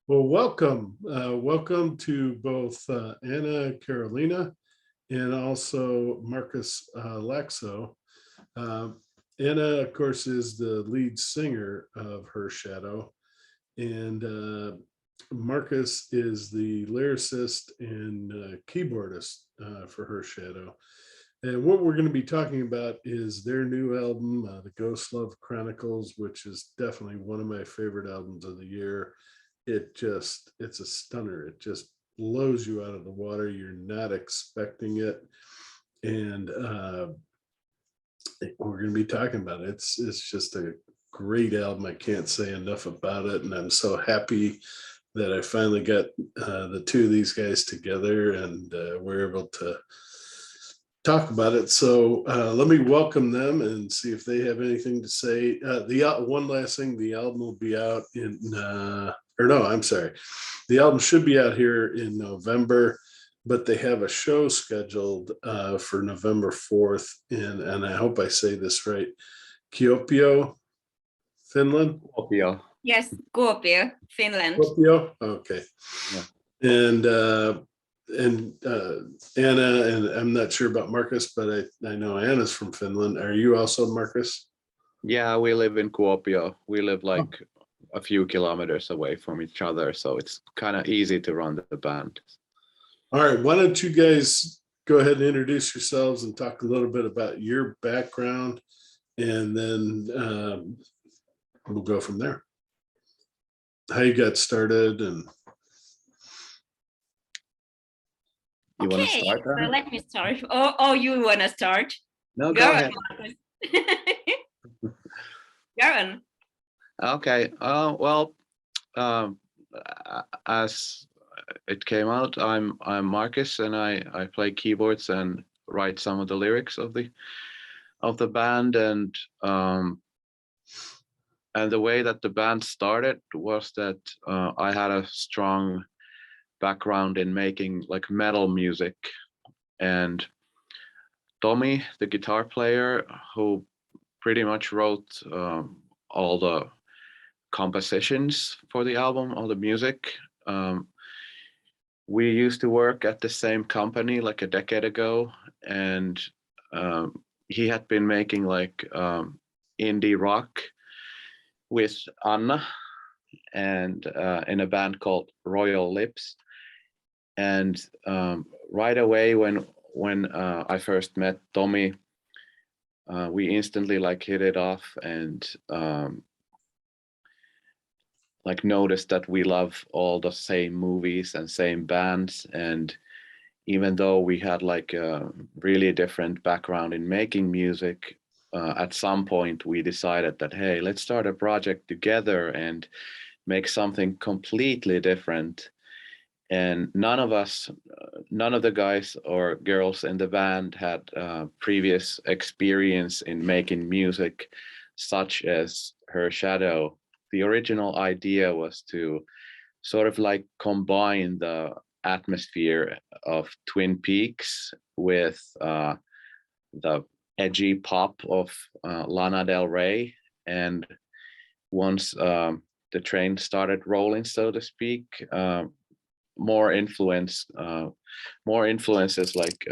Well, welcome. Welcome to both Anna Karoliina and also Markus Laakso. Uh, Anna, of course, is the lead singer of Her Shadow, and Markus is the lyricist and keyboardist for Her Shadow. And what we're going to be talking about is their new album, The Ghost Love Chronicles, which is definitely one of my favorite albums of the year. It's a stunner. It just blows you out of the water. You're not expecting it. And we're going to be talking about it. It's just a great album. I can't say enough about it. And I'm so happy that I finally got the two of these guys together and we're able to talk about it. So let me welcome them and see if they have anything to say. The one last thing, the album will be out in, or no, I'm sorry. The album should be out here in November, but they have a show scheduled for November 4th and I hope I say this right, Kuopio, Finland? Kuopio. Yes, Kuopio, Finland. Kuopio? Okay. Yeah. And Anna, and I'm not sure about Markus, but I know Anna's from Finland. Are you also Markus? Yeah, we live in Kuopio. We live like a few kilometers away from each other, so it's kind of easy to run the band. All right, why don't you guys go ahead and introduce yourselves and talk a little bit about your background, and then we'll go from there. How you got started and You want to Okay, start? so let me start. Oh, you want to start? No, go ahead. Markus. Go on. Okay. Well, as it came out, I'm Markus, and I play keyboards and write some of the lyrics of the band, and the way that the band started was that I had a strong background in making like metal music, and Tommy, the guitar player, who pretty much wrote all the compositions for the album, all the music. We used to work at the same company like a decade ago, and he had been making like indie rock with Anna and in a band called Royal Lips. And right away when I first met Tommy, we instantly like hit it off and like noticed that we love all the same movies and same bands. And even though we had like a really different background in making music, at some point we decided that, hey, let's start a project together and make something completely different. And none of the guys or girls in the band had previous experience in making music such as Her Shadow. The original idea was to sort of like combine the atmosphere of Twin Peaks with the edgy pop of Lana Del Rey. And once the train started rolling, so to speak, more influences like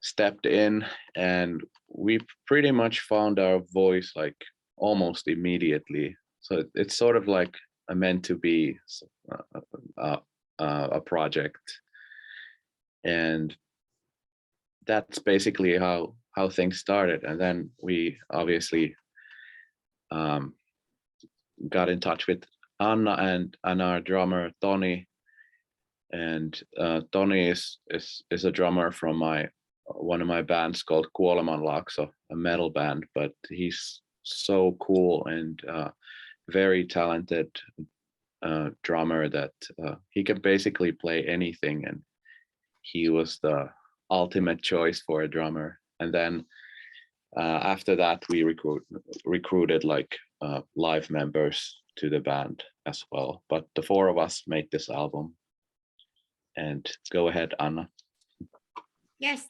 stepped in, and we pretty much found our voice like almost immediately. So it's sort of like a meant to be a project, and that's basically how things started. And then we obviously got in touch with Anna and our drummer Tony, and Tony is a drummer from one of my bands called Korhonen and Markus, a metal band, but he's so cool and very talented drummer that he can basically play anything, and he was the ultimate choice for a drummer. And then after that we recruited like live members to the band as well, but the four of us made this album. And go ahead, Anna. Yes.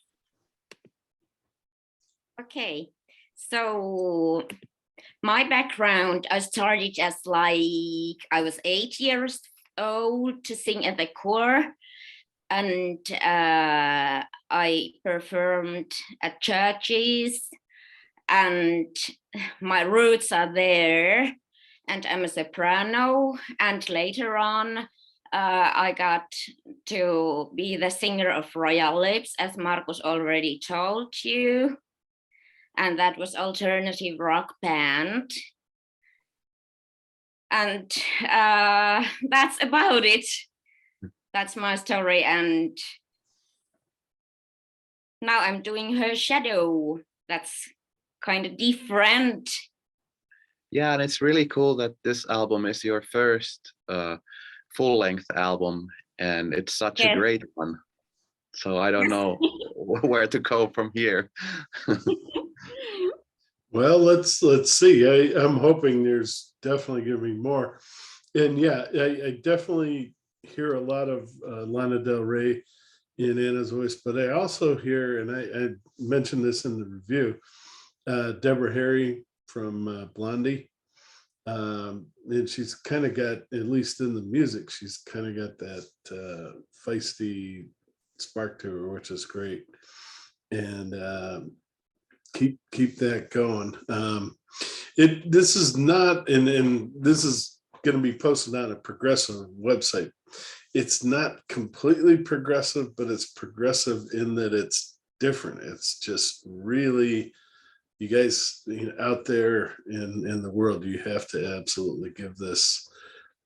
Okay, so My background, I started as like I was 8 years old to sing at the choir, and I performed at churches, and my roots are there, and I'm a soprano, and later on I got to be the singer of Royal Lips, as Markus already told you, and that was alternative rock band. And that's about it. That's my story, and now I'm doing Her Shadow. That's kind of different. Yeah, and it's really cool that this album is your first full-length album, and it's such a Yes. great one. So I don't know where to go from here. Well, let's see. I'm hoping there's definitely going to be more. And yeah, I definitely hear a lot of Lana Del Rey in Anna's voice, but I also hear, and I mentioned this in the review, Deborah Harry from Blondie. And she's kind of got, at least in the music, she's kind of got that feisty spark to her, which is great. And keep that going. This is not, and this is going to be posted on a progressive website. It's not completely progressive, but it's progressive in that it's different. It's just really, you guys out there in the world, you have to absolutely give this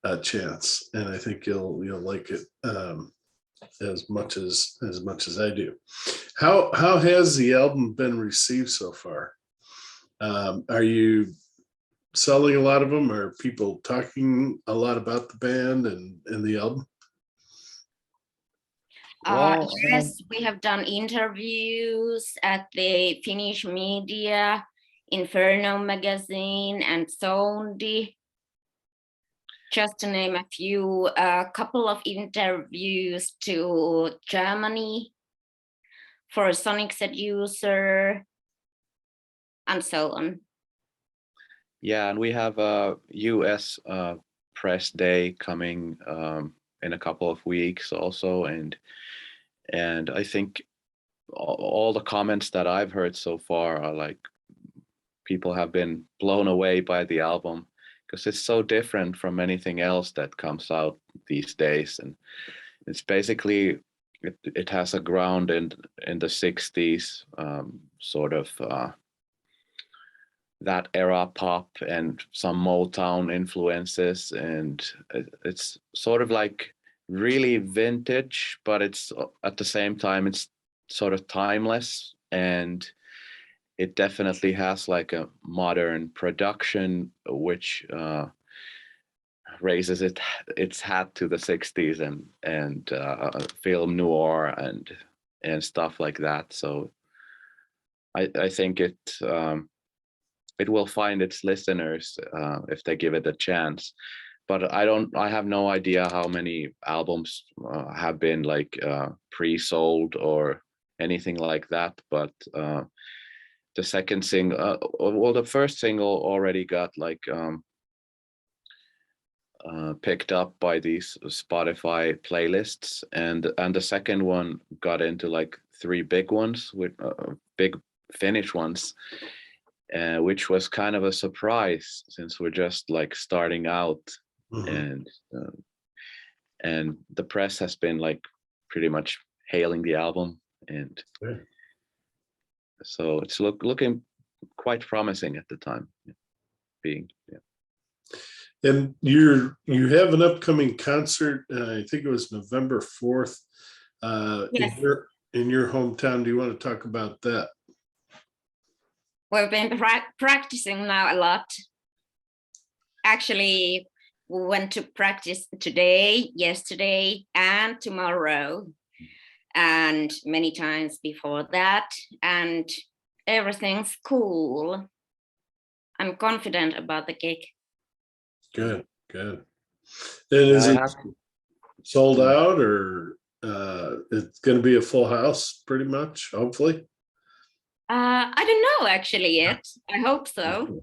a chance, and I think you'll like it as much as I do. How has the album been received so far? Are you selling a lot of them? Are people talking a lot about the band and the album? Well, Yes, we have done interviews at the Finnish media, Inferno magazine, and Sondi. Just to name a few, a couple of interviews to Germany for a Sonic Seducer, and so on. yeah, and we have a US press day coming in a couple of weeks also, and I think all the comments that I've heard so far are like people have been blown away by the album because it's so different from anything else that comes out these days, and it's basically it has a ground in the 60s, sort of that era pop and some Motown influences, and it's sort of like really vintage, but it's at the same time it's sort of timeless, and it definitely has like a modern production which raises its hat to the 60s and film noir and stuff like that. So I think it will find its listeners if they give it a chance. But I have no idea how many albums have been like pre-sold or anything like that. But the second single, well, the first single already got like picked up by these Spotify playlists, and the second one got into like 3 big ones, with big Finnish ones, which was kind of a surprise since we're just like starting out. Mm-hmm. And the press has been like pretty much hailing the album, and so it's looking quite promising at the time. And you have an upcoming concert. I think it was November 4th. Yes. in your hometown. Do you want to talk about that? We've been practicing now a lot. Actually, we went to practice today, yesterday, and tomorrow, and many times before that, and everything's cool. I'm confident about the gig. Good. And is it sold out, or it's going to be a full house pretty much, hopefully? I don't know actually yet. I hope so.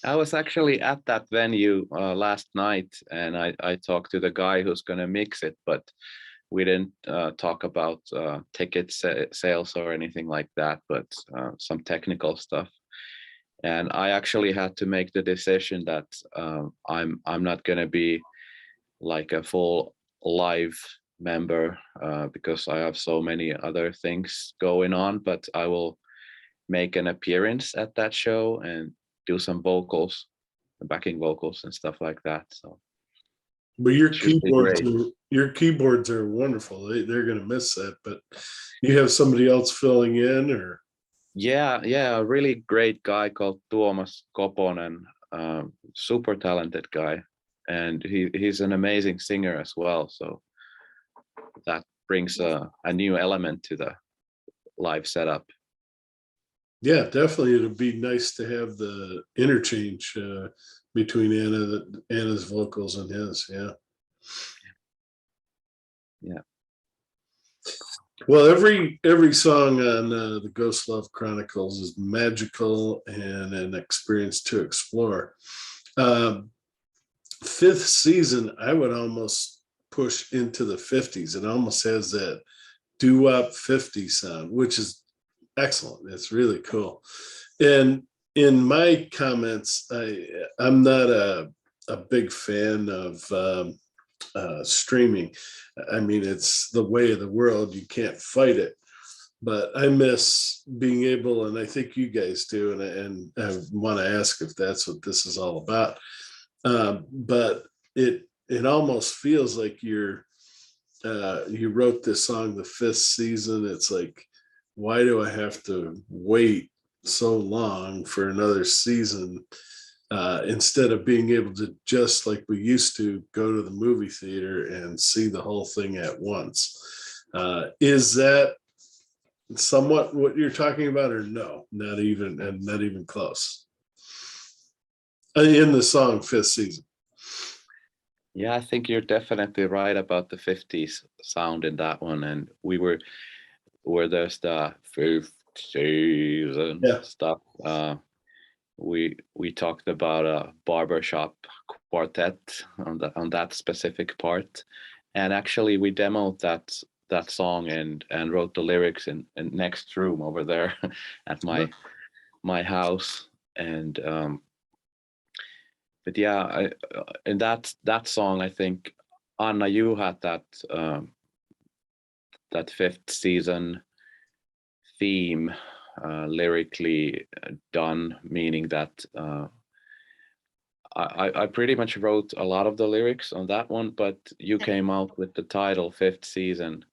I was actually at that venue last night, and I talked to the guy who's going to mix it, but we didn't talk about ticket sales or anything like that, but some technical stuff. And I actually had to make the decision that I'm not going to be like a full live member because I have so many other things going on, but I will make an appearance at that show and do some vocals, backing vocals and stuff like that. So But your should be great. keyboards are wonderful. They're going to miss that, but you have somebody else filling in, or Yeah, a really great guy called Korhonen, super talented guy, and he's an amazing singer as well. So that brings a new element to the live setup. yeah, definitely. It'd be nice to have the interchange between Anna's vocals and his. Yeah. Yeah. Well, every song on the Ghost Love Chronicles is magical and an experience to explore. Fifth season, I would almost push into the 50s. It almost has that doo-wop 50 sound, which is excellent. It's really cool. And in my comments, I'm not a big fan of streaming. I mean, it's the way of the world. You can't fight it. But I miss being able, and I think you guys do, and I want to ask if that's what this is all about. But it almost feels like you wrote this song the fifth season. It's like, why do I have to wait so long for another season instead of being able to, just like we used to, go to the movie theater and see the whole thing at once? Is that somewhat what you're talking about, or no? Not even close. In the song Fifth Season. Yeah, I think you're definitely right about the 50s sound in that one. And we were where there's the fifth season stuff. We talked about a barbershop quartet on that specific part, and actually we demoed that song and wrote the lyrics in next room over there at my house. And but yeah, in that song, I think Anna, you had that fifth season theme lyrically done, meaning that I pretty much wrote a lot of the lyrics on that one, but you came out with the title Fifth Season,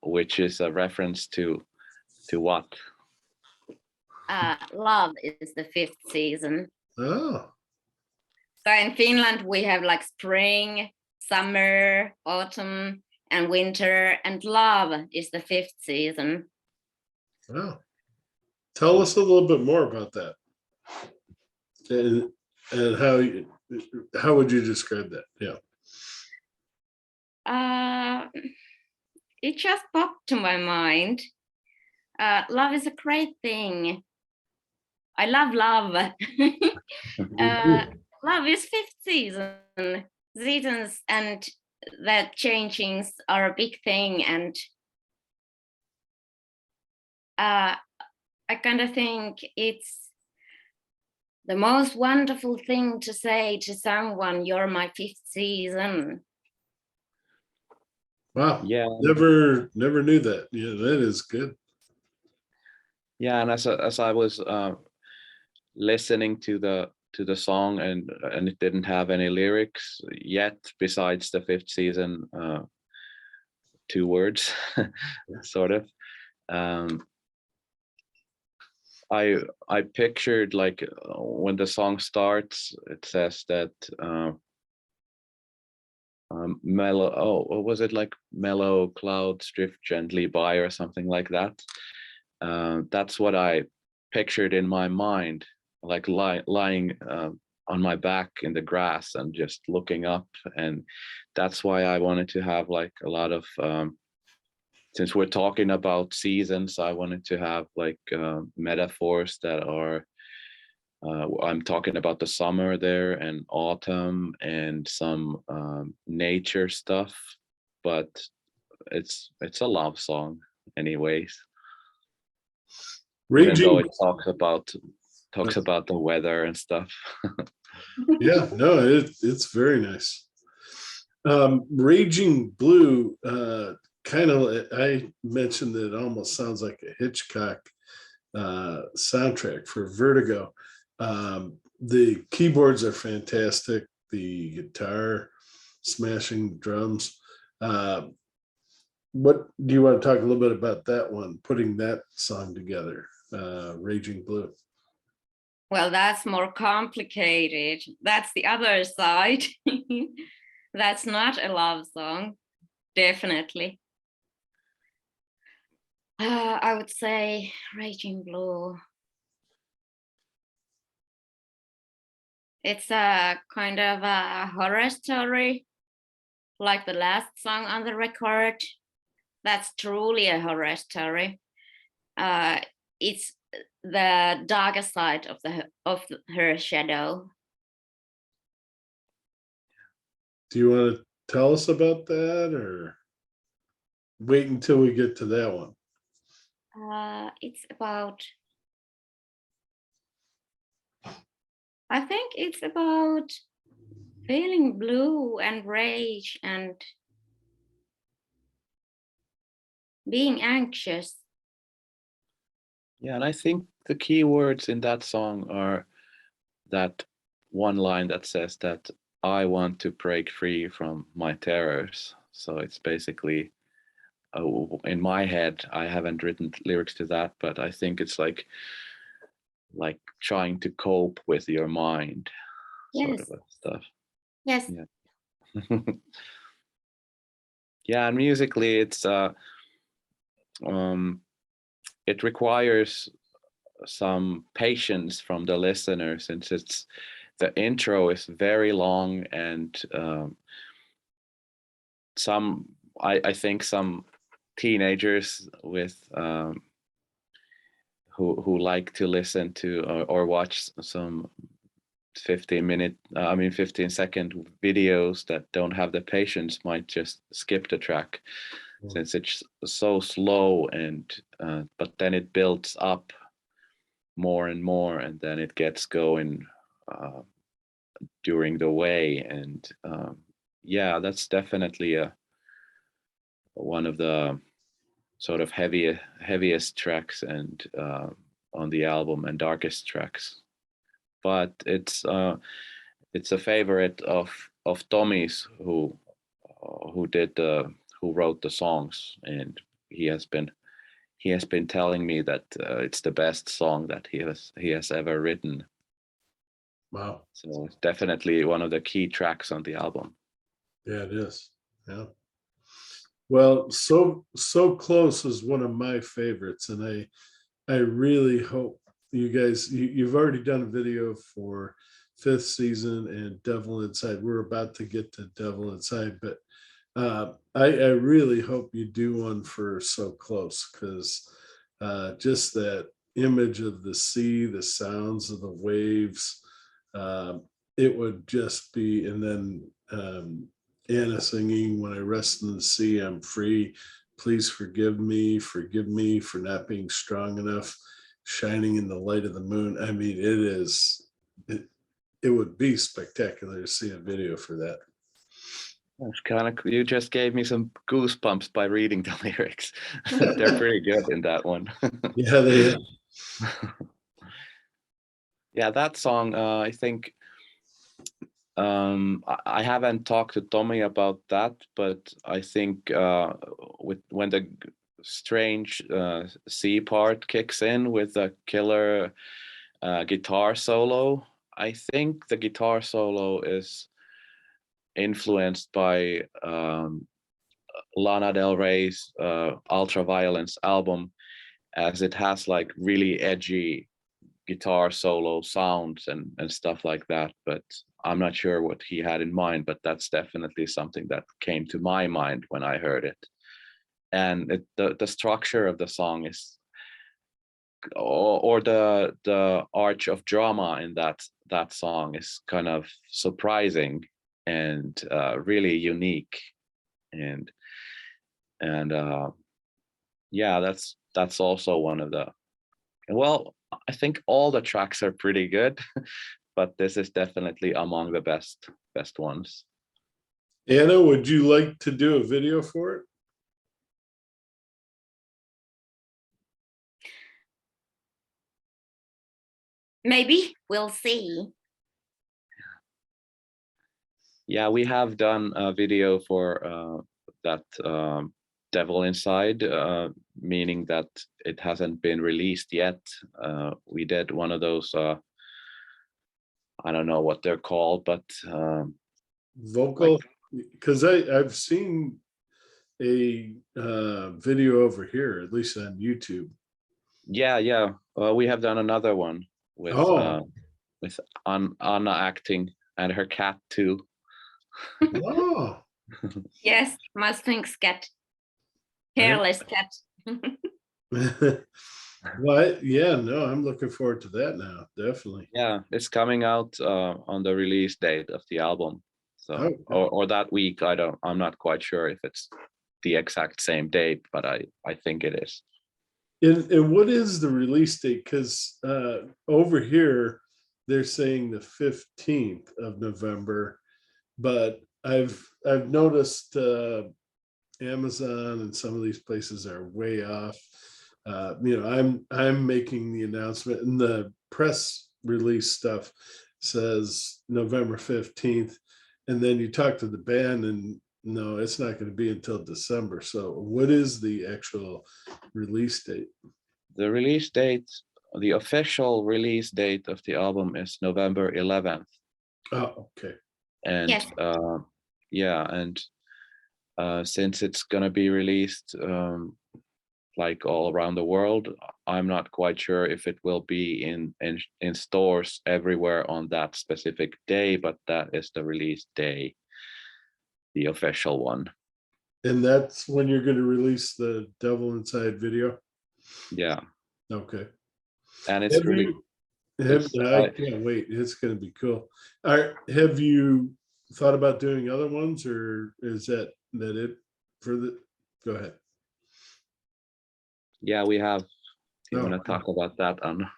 which is a reference to what? Love is the fifth season. Oh. So in Finland, we have like spring, summer, autumn, and winter, and love is the fifth season. Wow. Tell us a little bit more about that. And how would you describe that? Yeah. It just popped to my mind. Love is a great thing. I love love. Love is fifth seasons, and that changings are a big thing. And I kind of think it's the most wonderful thing to say to someone, you're my fifth season. Wow. Yeah. Never knew that. Yeah, that is good. Yeah, and as I was listening to the song, and it didn't have any lyrics yet besides the fifth season 2 words, sort of. I pictured, like, when the song starts, it says that mellow, what was it, like, mellow clouds drift gently by or something like that. That's what I pictured in my mind, like lying on my back in the grass and just looking up. And that's why I wanted to have like a lot of since we're talking about seasons, I wanted to have like metaphors that are I'm talking about the summer there and autumn and some nature stuff, but it's a love song anyways. Even though Raging, it talks about the weather and stuff. yeah, no, it's very nice. Raging Blue, kind of, I mentioned that it almost sounds like a Hitchcock soundtrack for Vertigo. The keyboards are fantastic. The guitar, smashing drums. What do you want to talk a little bit about that one? Putting that song together, Raging Blue. Well, that's more complicated. That's the other side. That's not a love song, definitely. I would say Raging Blue. It's a kind of a horror story, like the last song on the record. That's truly a horror story. It's the darker side of her shadow. Do you want to tell us about that, or wait until we get to that one? It's about, I think it's about feeling blue and rage and being anxious. Yeah, and I think the key words in that song are that one line that says that I want to break free from my terrors. So it's basically, in my head, I haven't written lyrics to that, but I think it's like trying to cope with your mind, sort Yes. of stuff. Yes. Yeah. Yeah, and musically, it requires some patience from the listener, since the intro is very long, and I think some teenagers with who like to listen to or watch some 15-second videos that don't have the patience might just skip the track, since it's so slow, and but then it builds up more and more, and then it gets going during the way. And yeah, that's definitely one of the sort of heaviest tracks and on the album, and darkest tracks. But it's a favorite of Tommy's, who wrote the songs, and he has been telling me that it's the best song that he has ever written. Wow. So it's definitely one of the key tracks on the album. Yeah, it is. Yeah. Well, so close is one of my favorites, and I really hope you guys, you've already done a video for fifth season and Devil Inside. We're about to get to Devil Inside, but I really hope you do one for So Close, because just that image of the sea, the sounds of the waves, it would just be, and then Anna singing, when I rest in the sea, I'm free. Please forgive me for not being strong enough, shining in the light of the moon. I mean, it would be spectacular to see a video for that. It's kind of, you just gave me some goosebumps by reading the lyrics. They're pretty good in that one. Yeah, they Yeah, that song, I think I haven't talked to Tommy about that, but I think when the strange C part kicks in with the killer guitar solo, I think the guitar solo is influenced by Lana Del Rey's Ultraviolence album, as it has like really edgy guitar solo sounds and stuff like that. But I'm not sure what he had in mind, but that's definitely something that came to my mind when I heard it. And the structure of the song is or the arch of drama in that song is kind of surprising and really unique, and yeah, that's also one of the, well, I think all the tracks are pretty good, but this is definitely among the best ones. Anna, would you like to do a video for it? Maybe we'll see. Yeah, we have done a video for that Devil Inside, meaning that it hasn't been released yet. We did one of those, I don't know what they're called, but Vocal, because I've seen a video over here, at least on YouTube. yeah, we have done another one with Anna acting and her cat too. Oh. Yes, my Sphinx cat, hairless cat. Well, yeah, no, I'm looking forward to that now, definitely. Yeah, it's coming out on the release date of the album. So Okay. or that week. I'm not quite sure if it's the exact same date, but I think it is. And what is the release date? Because over here they're saying the 15th of November, but I've noticed Amazon and some of these places are way off. I'm making the announcement, and the press release stuff says November 15th, and then you talk to the band and no, it's not going to be until December. So what is the actual release date? The release date, the official release date of the album is November 11th. Oh, okay. And Yes. yeah, and since it's gonna be released like all around the world, I'm not quite sure if it will be in stores everywhere on that specific day, but that is the release day, the official one. And that's when you're going to release the Devil Inside video? Yeah. Okay. And it's really, I can't wait. It's going to be cool. All right. Have you thought about doing other ones, or is that it for the, go ahead. yeah, we have, do you want to Okay. talk about that, Anna?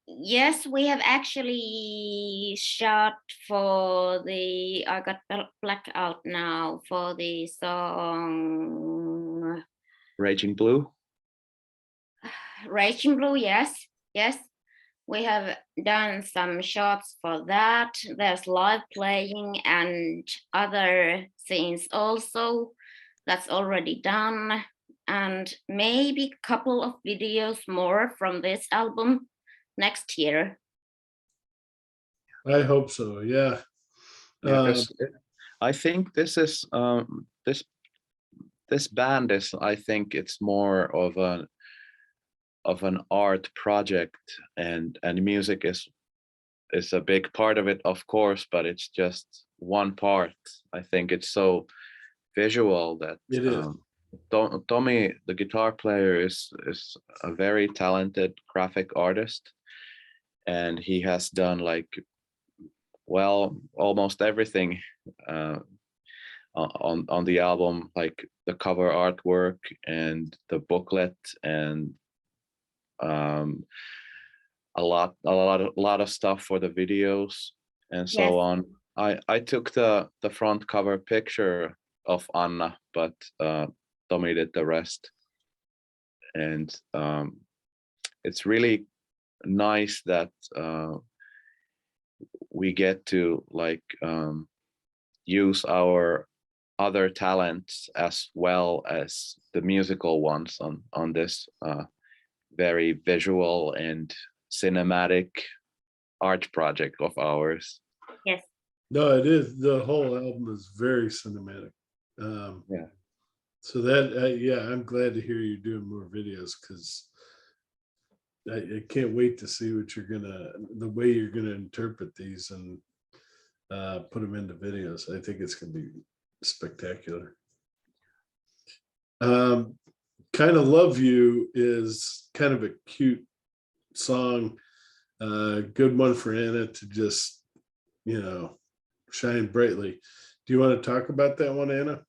Yes, we have actually shot for the, I got blackout now, for the song Raging Blue? Raging Blue. Yes, we have done some shots for that. There's live playing and other things also that's already done, and maybe a couple of videos more from this album next year. I hope so. Yeah. I think this is this band is, I think it's more of an art project, and music is a big part of it, of course, but it's just one part. I think it's so visual that It is. Tommy, the guitar player, is a very talented graphic artist, and he has done like, well, almost everything on the album, like the cover artwork and the booklet, and a lot of stuff for the videos and so Yes. on. I took the front cover picture of Anna, but Tommy did the rest, and it's really nice that we get to like use our other talents as well as the musical ones on this very visual and cinematic art project of ours. Yes. No, it is. The whole album is very cinematic. Yeah. So that, yeah, I'm glad to hear you're doing more videos, because I can't wait to see what the way you're gonna interpret these and put them into videos. I think it's gonna be spectacular. Kind of Love You is kind of a cute song. Good one for Anna to just, shine brightly. Do you want to talk about that one, Anna?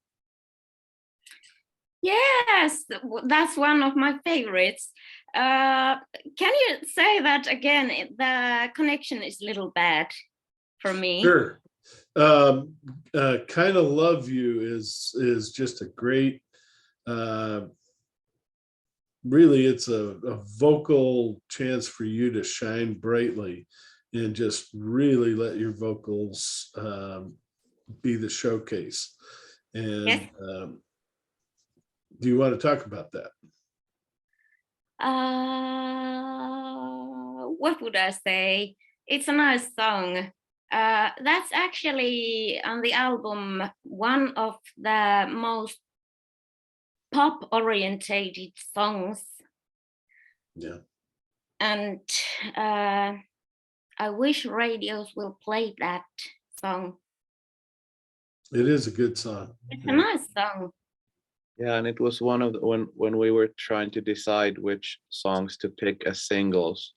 Yes, that's one of my favorites. Can you say that again? The connection is a little bad for me. Sure. Kind of Love You is just a great, really, it's a vocal chance for you to shine brightly and just really let your vocals be the showcase. And Yes. Do you want to talk about that? What would I say? It's a nice song. That's actually on the album one of the most pop orientated songs. Yeah. And I wish radios will play that song. It is a good song. It's a nice song. Yeah, and it was one of the, when we were trying to decide which songs to pick as singles,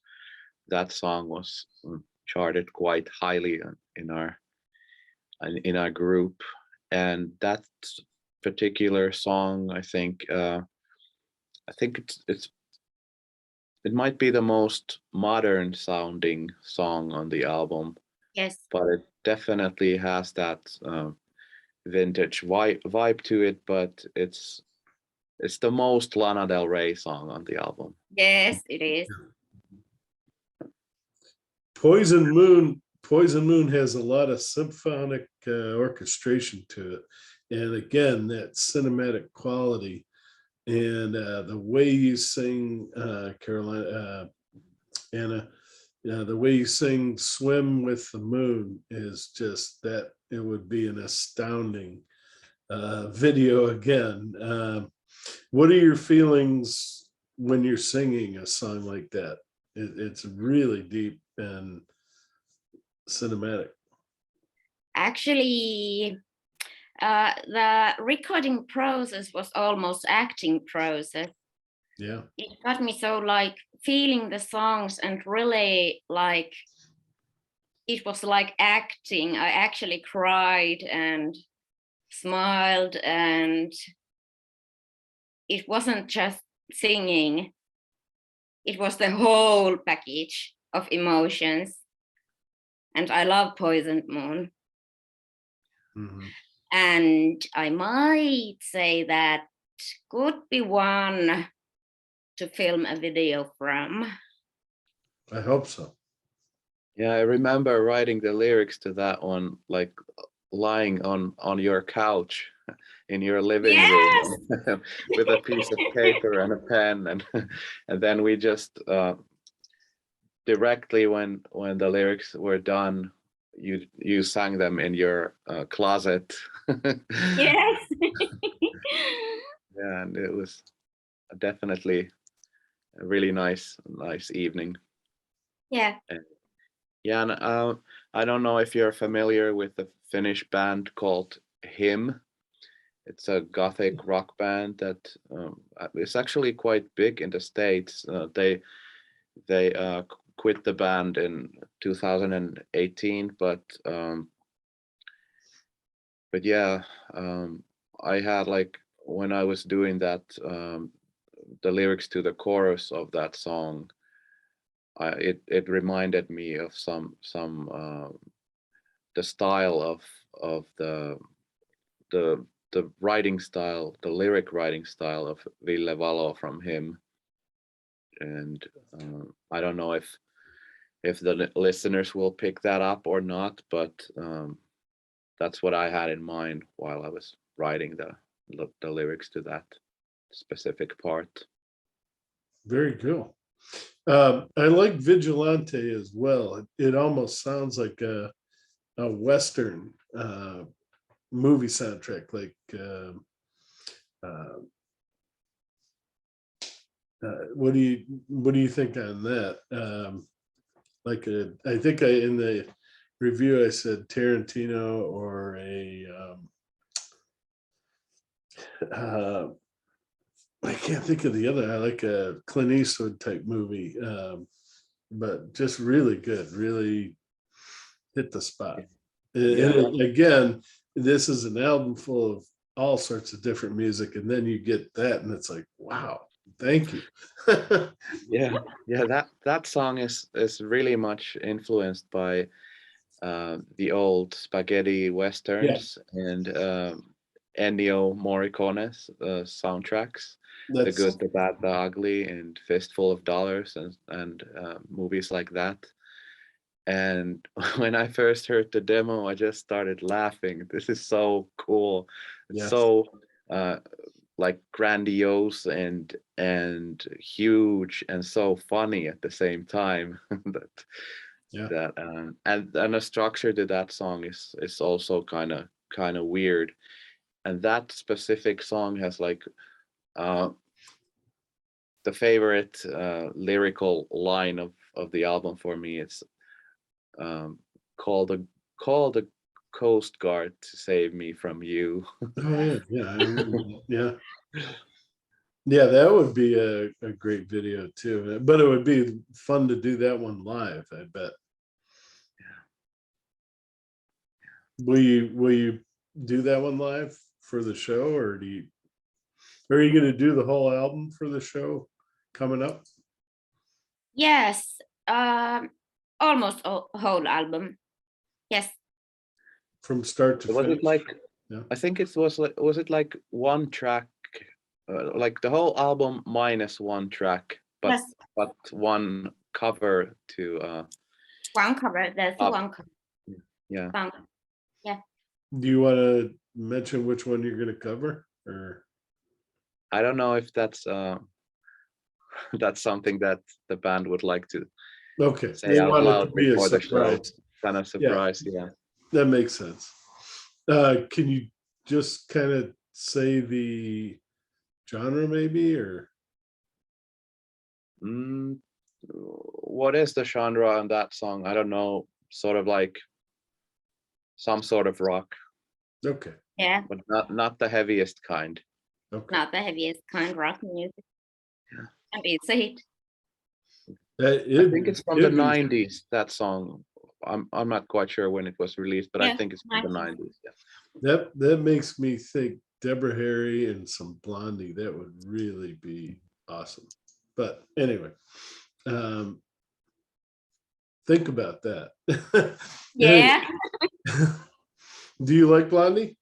that song was charted quite highly in our group, and that particular song, I think it might be the most modern sounding song on the album. Yes. But it definitely has that vintage vibe to it, but it's the most Lana Del Rey song on the album. Yes, it is. Poison Moon has a lot of symphonic orchestration to it, and again, that cinematic quality and the way you sing, Carolina, Anna, the way you sing "Swim with the Moon" is just that. It would be an astounding video again. What are your feelings when you're singing a song like that? It's really deep and cinematic. Actually, the recording process was almost acting process. Yeah. It got me so like feeling the songs and really like it was like acting. I actually cried and smiled, and it wasn't just singing. It was the whole package of emotions. And I love Poison Moon. Mm-hmm. And I might say that could be one to film a video from. I hope so. Yeah, I remember writing the lyrics to that one, like lying on your couch in your living room with a piece of paper and a pen, and then we just directly when the lyrics were done, you sang them in your closet. Yes. Yeah, and it was definitely a really nice evening. Yeah. Yeah, and I don't know if you're familiar with the Finnish band called Him. It's a gothic rock band that is actually quite big in the States. They quit the band in 2018, but yeah, I had like when I was doing that, the lyrics to the chorus of that song, it reminded me of some the style of the writing style, the lyric writing style of Ville Valo from Him. And I don't know if the listeners will pick that up or not, but that's what I had in mind while I was writing the lyrics to that specific part. Very cool. I like Vigilante as well. It almost sounds like a Western movie soundtrack. Like, what do you think on that? I think in the review I said Tarantino or a I can't think of the other. I like a Clint Eastwood type movie, but just really good. Really hit the spot. And again, this is an album full of all sorts of different music, and then you get that, and it's like, wow, thank you. Yeah, that song is really much influenced by the old spaghetti westerns and Ennio Morricone's soundtracks, The That's Good, the Bad, the Ugly, and Fistful of Dollars, and movies like that. And when I first heard the demo, I just started laughing. This is so cool. It's yes, so like grandiose and huge and so funny at the same time. that yeah, and the structure to that song is also kind of weird. And that specific song has like uh the favorite lyrical line of the album for me. It's um call the Coast Guard to save me from you. oh yeah, yeah, I remember that. Yeah, yeah, that would be a great video too. But it would be fun to do that one live, I bet. Will you do that one live for the show, or are you going to do the whole album for the show coming up Yes, almost a whole album. Yes, from start to Was finish? it like, Yeah. I think it was like, was it like one track, like the whole album minus one track, but yes, one cover to one cover. There's up. one cover. Yeah. One, yeah. Do you want to mention which one you're going to cover, or I don't know if that's that's something that the band would like to okay? say They out want it to loud be a before the show. surprise. Kind of Yeah, surprise, yeah. that makes sense. Can you just kind of say the genre, maybe, or Mm, what is the genre on that song? I don't know. Sort of like some sort of rock, okay, Yeah, but not the heaviest kind. okay? not the heaviest kind rock music. Yeah. And it's a hit. I think it's from the It'd be 90s, that song. I'm not quite sure when it was released, but I Yeah, think it's from the 90s. 90s. Yeah. that makes me think Deborah Harry and some Blondie. That would really be awesome. But anyway, um, think about that. Hey, Yeah, do you like Blondie?